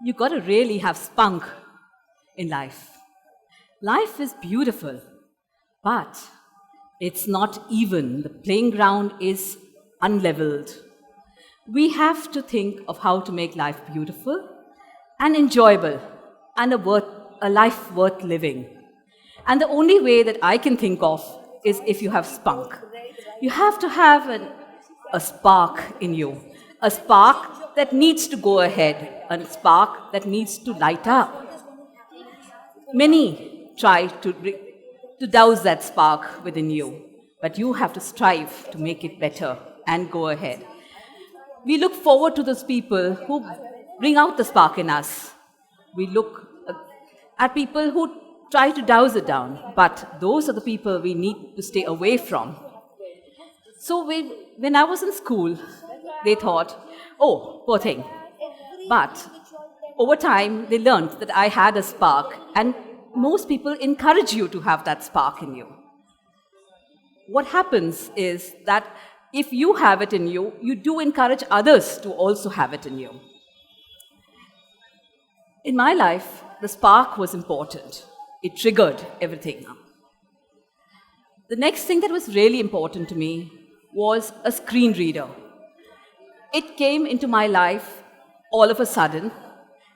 You got to really have spunk in life. Life is beautiful, but it's not even. The playing ground is unleveled. We have to think of how to make life beautiful and enjoyable and a life worth living. And the only way that I can think of is if you have spunk. You have to have a spark in you, a spark that needs to go ahead, a spark that needs to light up. Many try to douse that spark within you, but you have to strive to make it better and go ahead. We look forward to those people who bring out the spark in us. We look at people who try to douse it down, but those are the people we need to stay away from. So when I was in school, they thought, oh, poor thing. But over time, they learned that I had a spark, and most people encourage you to have that spark in you. What happens is that if you have it in you, you do encourage others to also have it in you. In my life, the spark was important. It triggered everything. The next thing that was really important to me was a screen reader. It came into my life all of a sudden,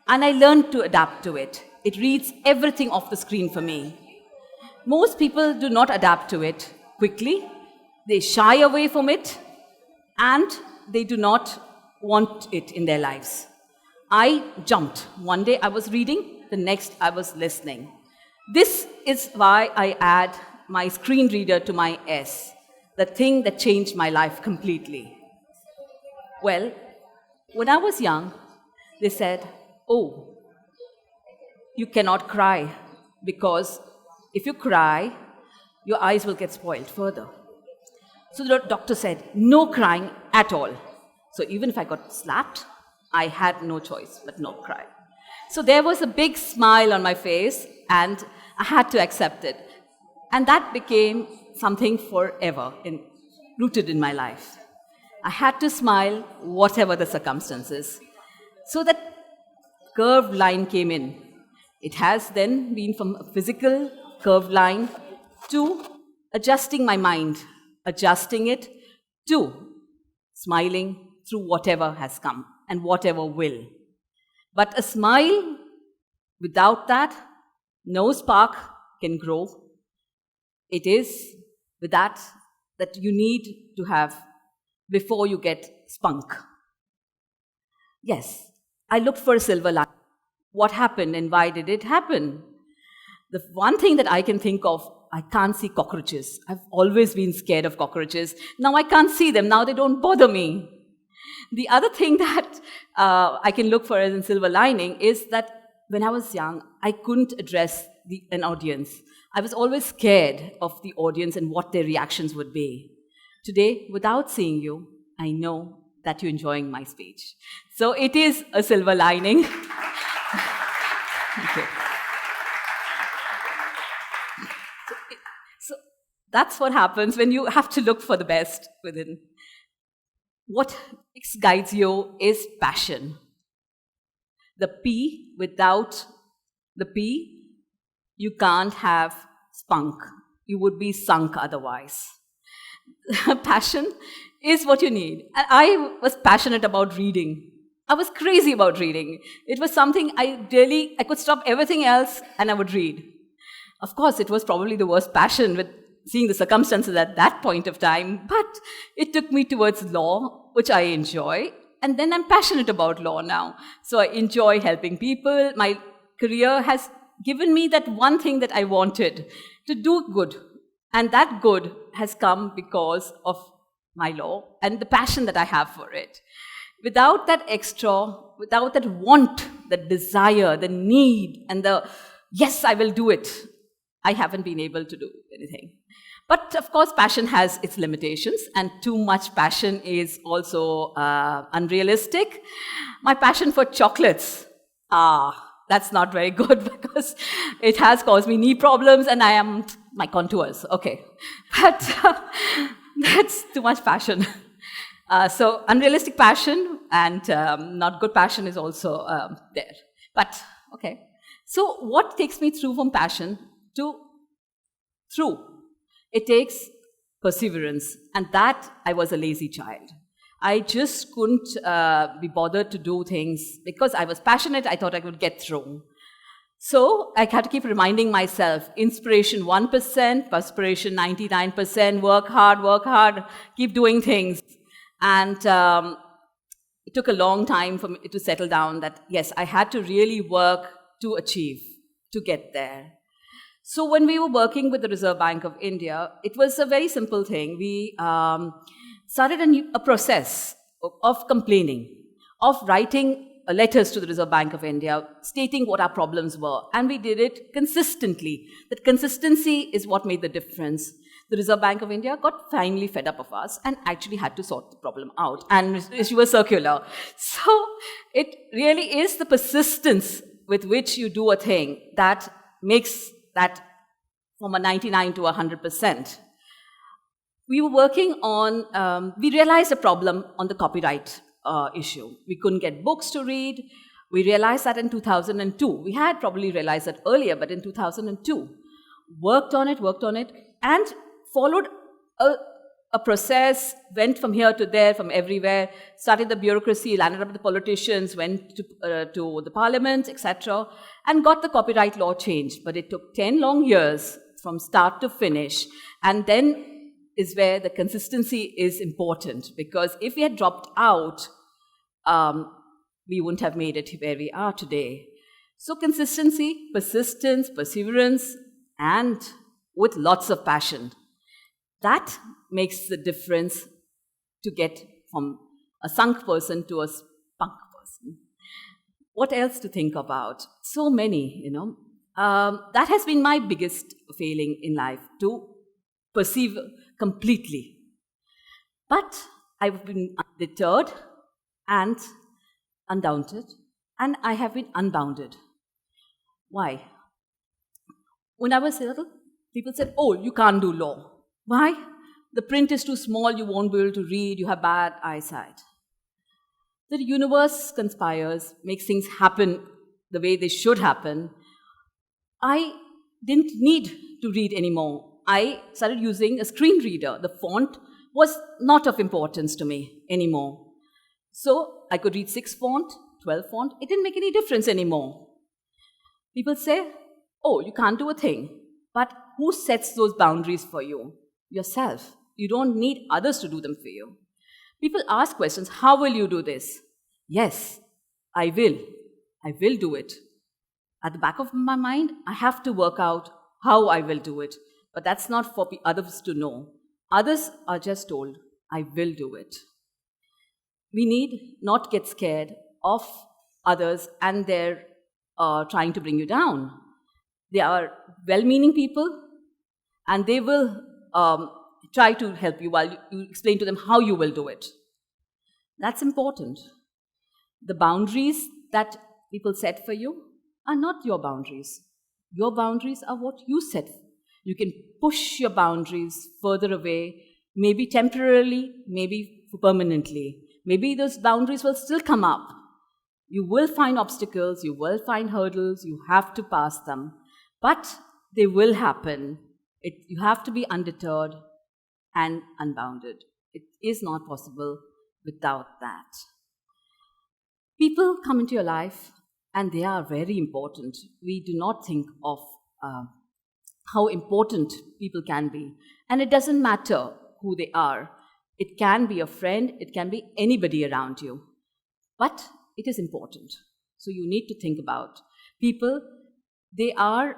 and I learned to adapt to it. It reads everything off the screen for me. Most people do not adapt to it quickly. They shy away from it, and they do not want it in their lives. I jumped. One day I was reading, the next I was listening. This is why I add my screen reader to my S, the thing that changed my life completely. Well, when I was young, they said, oh, you cannot cry, because if you cry, your eyes will get spoiled further. So the doctor said, no crying at all. So even if I got slapped, I had no choice but not cry. So there was a big smile on my face, and I had to accept it. And that became something forever rooted in my life. I had to smile whatever the circumstances. So that curved line came in. It has then been from a physical curved line to adjusting my mind, adjusting it to smiling through whatever has come and whatever will. But a smile, without that, no spark can grow. It is with that you need to have before you get spunk. Yes, I looked for a silver line. What happened and why did it happen? The one thing that I can think of, I can't see cockroaches. I've always been scared of cockroaches. Now I can't see them. Now they don't bother me. The other thing that I can look for as a silver lining is that when I was young, I couldn't address an audience. I was always scared of the audience and what their reactions would be. Today, without seeing you, I know that you're enjoying my speech. So it is a silver lining. Okay. So that's what happens when you have to look for the best within. What guides you is passion. The P, without the P, you can't have spunk. You would be sunk otherwise. Passion is what you need. And I was passionate about reading. I was crazy about reading. It was something I could stop everything else and I would read. Of course, it was probably the worst passion with seeing the circumstances at that point of time, but it took me towards law, which I enjoy. And then I'm passionate about law now. So I enjoy helping people. My career has given me that one thing that I wanted, to do good. And that good has come because of my law and the passion that I have for it. Without that extra, without that want, the desire, the need, and the, yes, I will do it, I haven't been able to do anything. But of course, passion has its limitations, and too much passion is also unrealistic. My passion for chocolates, that's not very good because it has caused me knee problems and my contours, okay. But that's too much passion. So unrealistic passion and not good passion is also there. But, okay. So what takes me through from passion to through? It takes perseverance. And that, I was a lazy child. I just couldn't be bothered to do things because I was passionate. I thought I could get through. So I had to keep reminding myself, inspiration 1%, perspiration 99%, work hard, keep doing things. And it took a long time for me to settle down that, yes, I had to really work to achieve, to get there. So when we were working with the Reserve Bank of India, it was a very simple thing. We started a process of complaining, of writing letters to the Reserve Bank of India, stating what our problems were. And we did it consistently. That consistency is what made the difference. The Reserve Bank of India got finally fed up of us and actually had to sort the problem out and issue a circular. So it really is the persistence with which you do a thing that makes that from a 99 to 100%. We were working on, we realized a problem on the copyright issue. We couldn't get books to read. We realized that in 2002. We had probably realized that earlier, but in 2002. Worked on it, and followed a process, went from here to there, from everywhere, started the bureaucracy, landed up with the politicians, went to the parliament, etc., and got the copyright law changed. But it took 10 long years from start to finish, and then is where the consistency is important, because if we had dropped out, we wouldn't have made it where we are today. So consistency, persistence, perseverance, and with lots of passion. That makes the difference to get from a sunk person to a spunk person. What else to think about? So many, That has been my biggest failing in life, to perceive completely. But I've been undeterred and undaunted, and I have been unbounded. Why? When I was little, people said, oh, you can't do law. Why? The print is too small, you won't be able to read, you have bad eyesight. The universe conspires, makes things happen the way they should happen. I didn't need to read anymore. I started using a screen reader. The font was not of importance to me anymore. So I could read 6 font, 12 font. It didn't make any difference anymore. People say, oh, you can't do a thing. But who sets those boundaries for you? Yourself. You don't need others to do them for you. People ask questions, how will you do this? Yes, I will. I will do it. At the back of my mind, I have to work out how I will do it. But that's not for others to know. Others are just told, I will do it. We need not get scared of others and their trying to bring you down. They are well-meaning people, and they will try to help you while you explain to them how you will do it. That's important. The boundaries that people set for you are not your boundaries. Your boundaries are what you set. You can push your boundaries further away, maybe temporarily, maybe permanently. Maybe those boundaries will still come up. You will find obstacles, you will find hurdles, you have to pass them. But they will happen. You have to be undeterred and unbounded. It is not possible without that. People come into your life, and they are very important. We do not think of how important people can be. And it doesn't matter who they are. It can be a friend, it can be anybody around you. But it is important. So you need to think about people. They are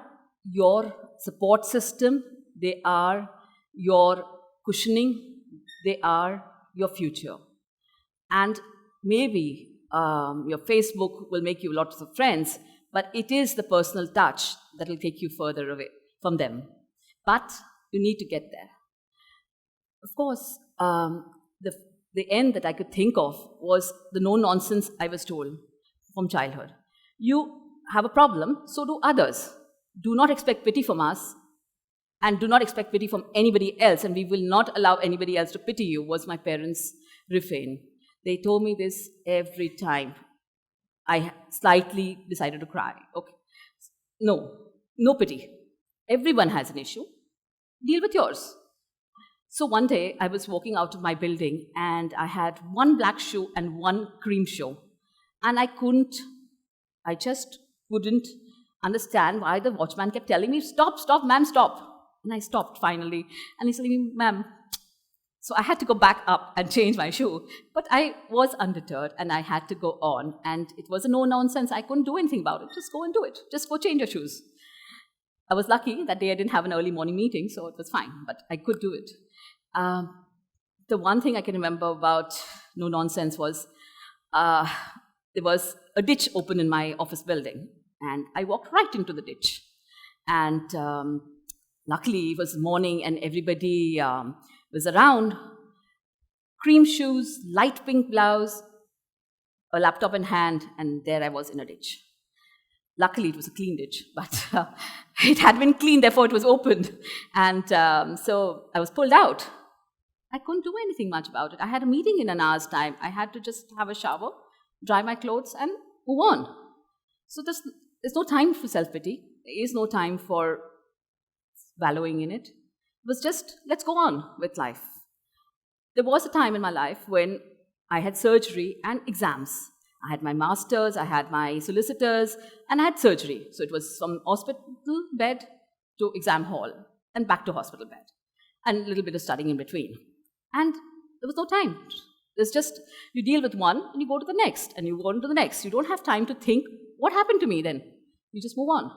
your support system. They are your cushioning. They are your future. And maybe your Facebook will make you lots of friends, but it is the personal touch that will take you further away from them. But you need to get there. Of course, the end that I could think of was the no-nonsense I was told from childhood. You have a problem, so do others. Do not expect pity from us, and do not expect pity from anybody else, and we will not allow anybody else to pity you, was my parents' refrain. They told me this every time. I slightly decided to cry. Okay. No pity. Everyone has an issue. Deal with yours. So one day I was walking out of my building and I had one black shoe and one cream shoe. And I just couldn't understand why the watchman kept telling me, stop, ma'am, stop. And I stopped finally. And he's telling me, ma'am. So I had to go back up and change my shoe. But I was undeterred and I had to go on. And it was a no-nonsense. I couldn't do anything about it. Just go and do it. Just go change your shoes. I was lucky that day I didn't have an early morning meeting, so it was fine. But I could do it. The one thing I can remember about no-nonsense was there was a ditch open in my office building. And I walked right into the ditch. And luckily, it was morning and everybody was around. Cream shoes, light pink blouse, a laptop in hand, and there I was in a ditch. Luckily, it was a clean ditch, but it had been cleaned, therefore it was opened. And so I was pulled out. I couldn't do anything much about it. I had a meeting in an hour's time. I had to just have a shower, dry my clothes, and move on. So there's no time for self-pity. There is no time for wallowing in it. It was just, let's go on with life. There was a time in my life when I had surgery and exams. I had my master's, I had my solicitors, and I had surgery. So it was from hospital bed to exam hall and back to hospital bed, and a little bit of studying in between. And there was no time. There's just, you deal with one and you go to the next, and you go on to the next. You don't have time to think, what happened to me then? You just move on.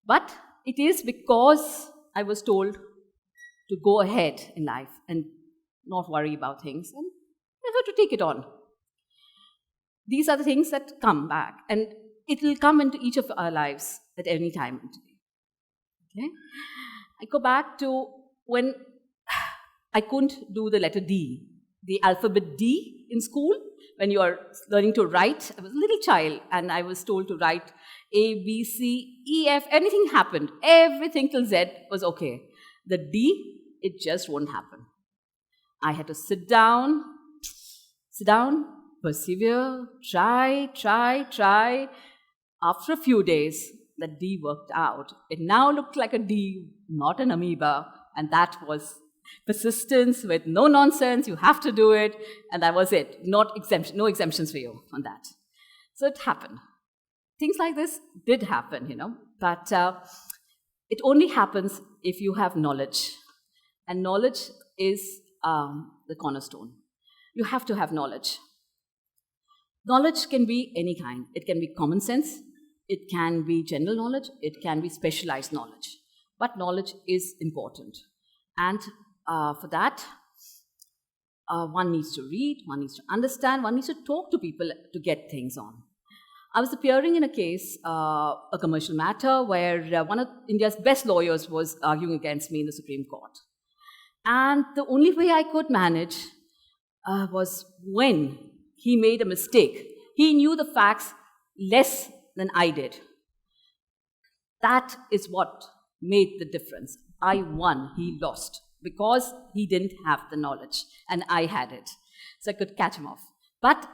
But it is because I was told to go ahead in life and not worry about things and never to take it on. These are the things that come back, and it will come into each of our lives at any time today. Okay? I go back to when I couldn't do the letter D, the alphabet D in school. When you are learning to write, I was a little child, and I was told to write A, B, C, E, F, anything happened. Everything till Z was okay. The D, it just won't happen. I had to sit down, persevere, try. After a few days, the D worked out. It now looked like a D, not an amoeba, and that was persistence with no nonsense. You have to do it, and that was it. No exemptions for you on that. So it happened. Things like this did happen, but it only happens if you have knowledge, and knowledge is the cornerstone. You have to have knowledge. Knowledge can be any kind. It can be common sense, it can be general knowledge, it can be specialized knowledge. But knowledge is important. And for that, one needs to read, one needs to understand, one needs to talk to people to get things on. I was appearing in a case, a commercial matter, where one of India's best lawyers was arguing against me in the Supreme Court. And the only way I could manage was when he made a mistake. He knew the facts less than I did. That is what made the difference. I won, he lost, because he didn't have the knowledge, and I had it. So I could catch him off. But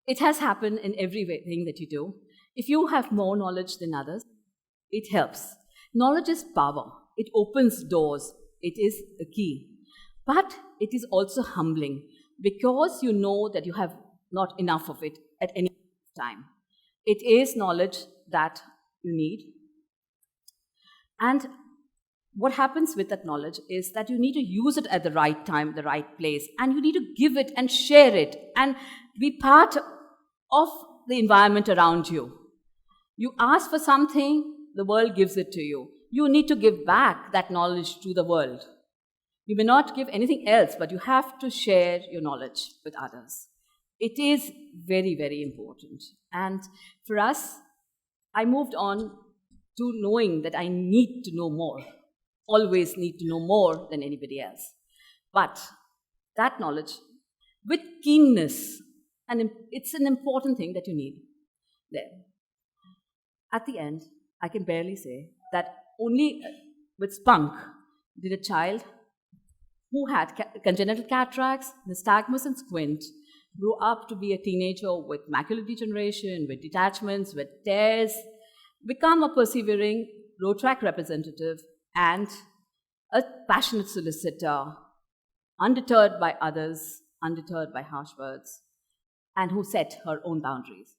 it has happened in everything that you do. If you have more knowledge than others, it helps. Knowledge is power. It opens doors. It is the key. But it is also humbling, because you know that you have not enough of it at any time. It is knowledge that you need. And what happens with that knowledge is that you need to use it at the right time, the right place, and you need to give it and share it and be part of the environment around you. You ask for something, the world gives it to you. You need to give back that knowledge to the world. You may not give anything else, but you have to share your knowledge with others. It is very, very important. And for us, I moved on to knowing that I need to know more. Always need to know more than anybody else. But that knowledge, with keenness, and it's an important thing that you need there. At the end, I can barely say that only with SPUNK did a child who had congenital cataracts, nystagmus, and squint grew up to be a teenager with macular degeneration, with detachments, with tears, become a persevering road track representative and a passionate solicitor, undeterred by others, undeterred by harsh words, and who set her own boundaries.